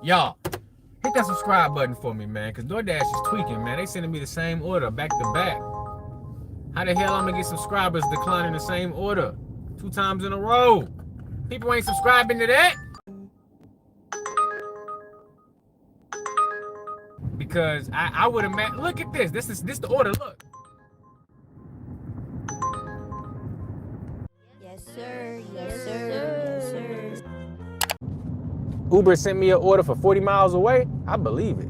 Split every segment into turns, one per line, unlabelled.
Y'all, hit that subscribe button for me, man, because DoorDash is tweaking, man. They sending me the same order back to back. How the hell I'm gonna get subscribers declining the same order 2 times in a row? People ain't subscribing to that. Because I would imagine, look at this. This the order, look.
Yes, sir. Yes, sir. Yes, sir.
Uber sent me an order for 40 miles away. I believe it.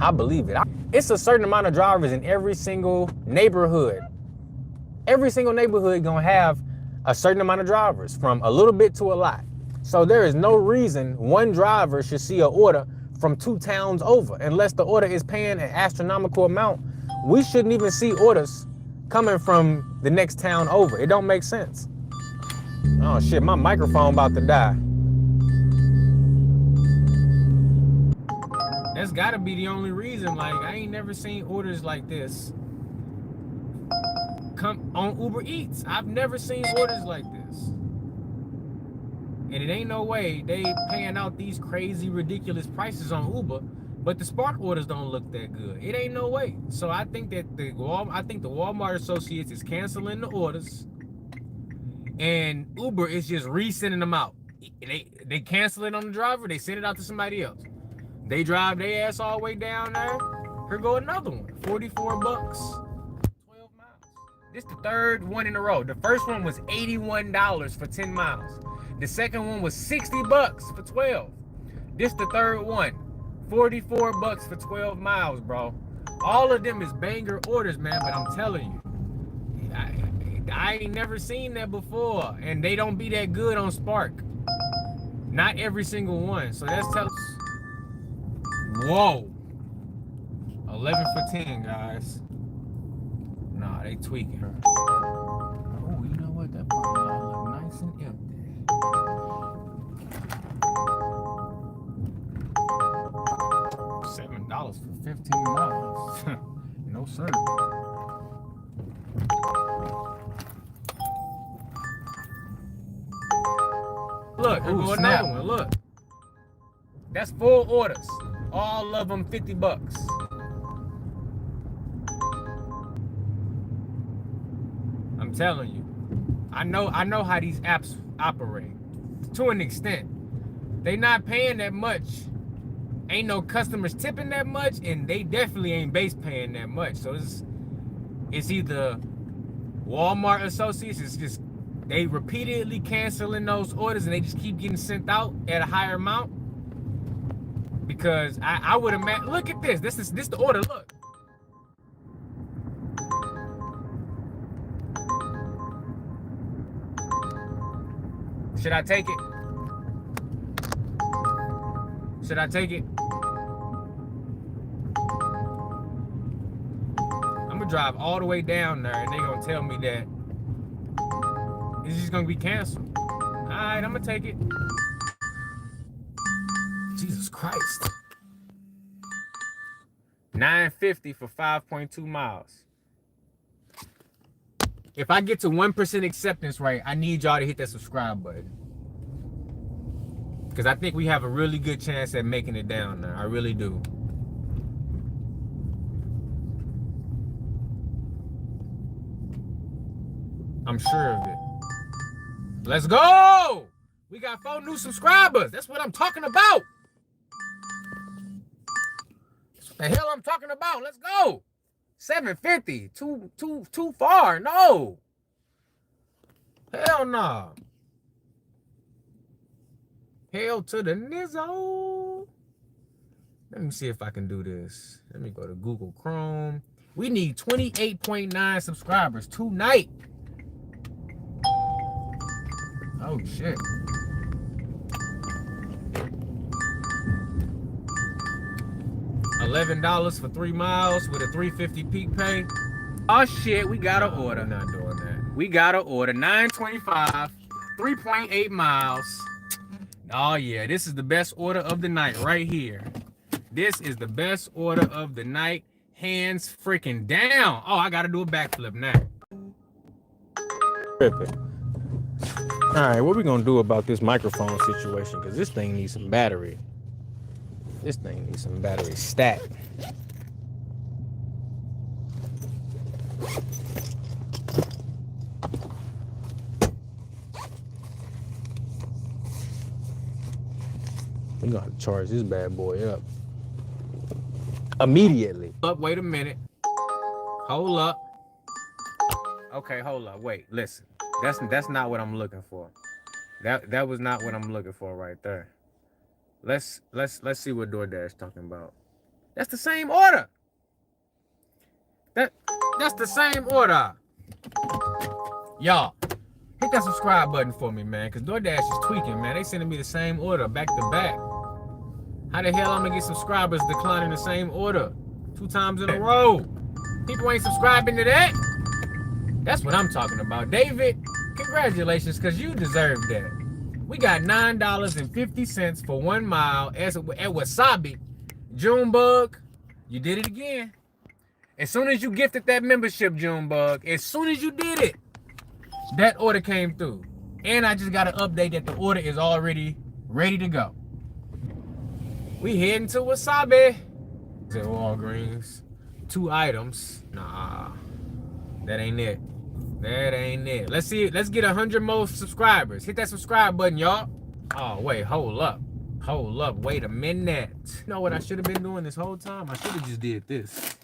I believe it. It's a certain amount of drivers in every single neighborhood. Every single neighborhood gonna have a certain amount of drivers, from a little bit to a lot. So there is no reason one driver should see an order from 2 towns over, unless the order is paying an astronomical amount. We shouldn't even see orders coming from the next town over. It don't make sense. Oh shit, my microphone about to die. That's gotta be the only reason. Like, I ain't never seen orders like this come on Uber Eats. I've never seen orders like this. And it ain't no way they paying out these crazy, ridiculous prices on Uber, but the Spark orders don't look that good. It ain't no way. So I think that the Walmart associates is canceling the orders, and Uber is just resending them out. They cancel it on the driver, they send it out to somebody else. They drive their ass all the way down there. Here go another one. 44 bucks. 12 miles. This the third one in a row. The first one was $81 for 10 miles. The second one was 60 bucks for 12. This the third one. 44 bucks for 12 miles, bro. All of them is banger orders, man, but I'm telling you, I ain't never seen that before. And they don't be that good on Spark. Not every single one. So that's telling us. Whoa. 11 for 10, guys. Nah, they tweaking her. Oh, you know what? That parking lot look nice and empty. $7 for 15 miles. No, sir. Look, ooh, another one. Look. That's 4 orders. All of them 50 bucks. I'm telling you. I know how these apps operate. To an extent. They not paying that much. Ain't no customers tipping that much, and they definitely ain't base paying that much. So it's either Walmart associates, it's just they repeatedly canceling those orders and they just keep getting sent out at a higher amount. Because I would imagine, look at this. This the order, look. Should I take it? Should I take it? I'm gonna drive all the way down there and they gonna tell me that it's just gonna be canceled. All right, I'm gonna take it. Jesus Christ. $9.50 for 5.2 miles. If I get to 1% acceptance rate, I need y'all to hit that subscribe button. Because I think we have a really good chance at making it down there. I really do. I'm sure of it. Let's go! We got 4 new subscribers. That's what I'm talking about. The hell I'm talking about. Let's go. 750. Too far. No. Hell no. Hell to the nizzo. Let me see if I can do this. Let me go to Google Chrome. We need 28.9 subscribers tonight. Oh shit. $11 for 3 miles with a $3.50 peak pay. Oh shit, we got an order. Not doing that. We got an order. $9.25, 3.8 miles. Oh yeah, this is the best order of the night right here. This is the best order of the night. Hands freaking down. Oh, I gotta do a backflip now. All right, what we gonna do about this microphone situation? Because this thing needs some battery. This thing needs some battery stat. We gonna have to charge this bad boy up immediately. Wait a minute. Hold up. Okay, hold up. Wait, listen. That's not what I'm looking for. That was not what I'm looking for right there. Let's see what DoorDash talking about. That's the same order. That's the same order. Y'all, hit that subscribe button for me, man, because DoorDash is tweaking, man. They sending me the same order back to back. How the hell I'm gonna get subscribers declining the same order 2 times in a row? People ain't subscribing to that. That's what I'm talking about. David, congratulations, because you deserve that. We got $9.50 for 1 mile at Wasabi. Junebug, you did it again. As soon as you gifted that membership, Junebug, as soon as you did it, that order came through. And I just got an update that the order is already ready to go. We heading to Wasabi. Is it Walgreens? 2 items. Nah, that ain't it. That ain't it. Let's see. Let's get 100 more subscribers. Hit that subscribe button, y'all. Oh, wait. Hold up. Hold up. Wait a minute. You know what I should have been doing this whole time? I should have just did this.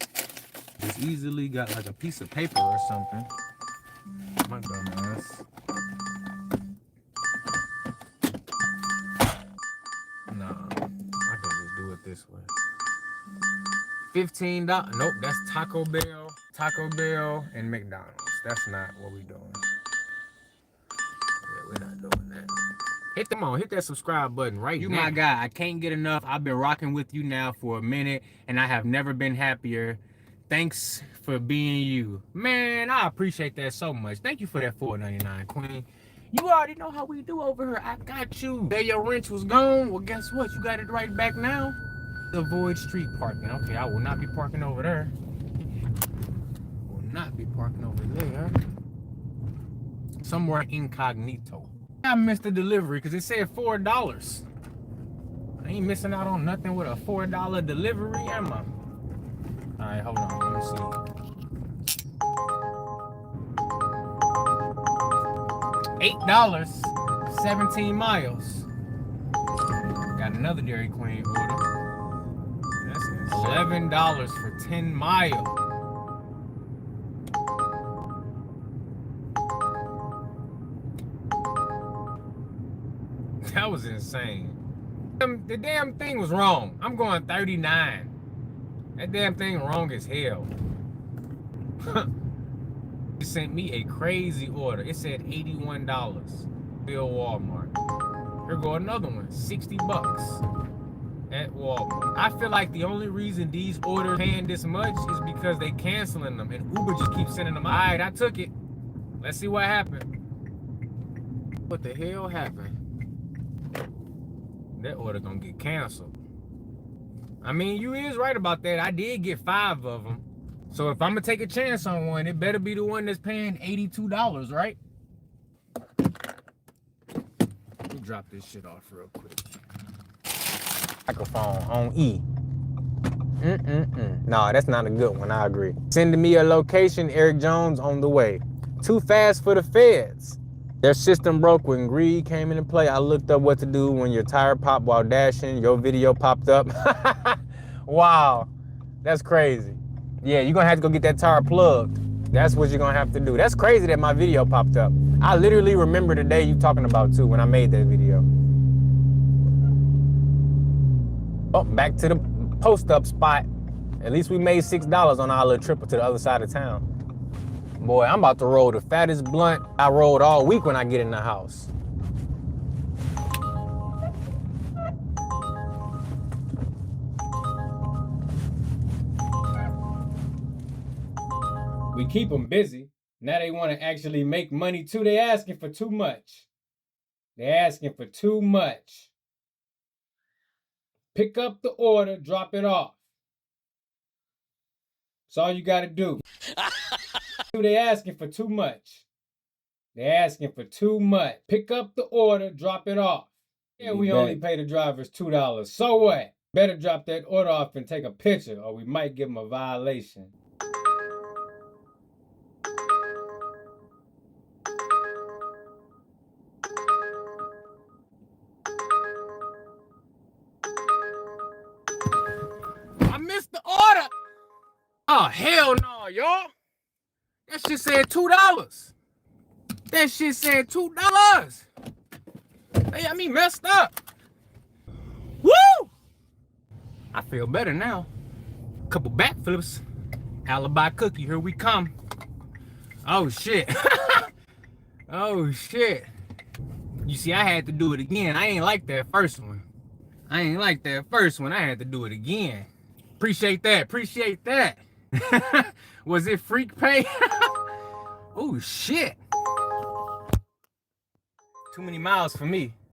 Just easily got like a piece of paper or something. My dumb ass. Nah. I can just do it this way. $15. Nope. That's Taco Bell, and McDonald's. That's not what we doing. Yeah, we're not doing that. Hit that subscribe button right now. You my guy. I can't get enough. I've been rocking with you now for a minute, and I have never been happier. Thanks for being you. Man, I appreciate that so much. Thank you for that $4.99, Queen. You already know how we do over here. I got you. There your wrench was gone. Well, guess what? You got it right back now. Avoid street parking. Okay, I will not be parking over there. Not be parking over there. Somewhere incognito. I missed the delivery because it said $4. I ain't missing out on nothing with a $4 delivery, am I? Alright, hold on. Let me see. $8. 17 miles. Got another Dairy Queen order. That's $11 for 10 miles. That was insane. The damn thing was wrong. I'm going 39. That damn thing wrong as hell. It sent me a crazy order. It said $81. Bill Walmart. Here go another one. $60 at Walmart. I feel like the only reason these orders paying this much is because they canceling them and Uber just keeps sending them. Alright, I took it. Let's see what happened. What the hell happened? That order gonna get canceled. I mean, you is right about that. I did get 5 of them. So if I'm gonna take a chance on one, it better be the one that's paying $82, right? Let me drop this shit off real quick. Microphone on E. No, that's not a good one, I agree. Sending me a location, Eric Jones on the way. Too fast for the feds. Their system broke when greed came into play. I looked up what to do when your tire popped while dashing. Your video popped up. Wow, that's crazy. Yeah, you're gonna have to go get that tire plugged. That's what you're gonna have to do. That's crazy that my video popped up. I literally remember the day you talking about too when I made that video. Oh, back to the post up spot. At least we made $6 on our little trip to the other side of town. Boy, I'm about to roll the fattest blunt I rolled all week when I get in the house. We keep them busy. Now they want to actually make money too. They asking for too much. They're asking for too much. Pick up the order, drop it off. That's all you got to do. They asking for too much. They're asking for too much. Pick up the order, drop it off. Yeah, we only pay the drivers $2. So what? Better drop that order off and take a picture, or we might give them a violation. I missed the order. Oh, hell no, y'all. That shit said $2. That shit said $2. They got me messed up. Woo! I feel better now. Couple backflips. Alibi cookie, here we come. Oh shit. Oh shit. You see, I had to do it again. I ain't like that first one. I had to do it again. Appreciate that. Was it freak pay? Oh shit. Too many miles for me.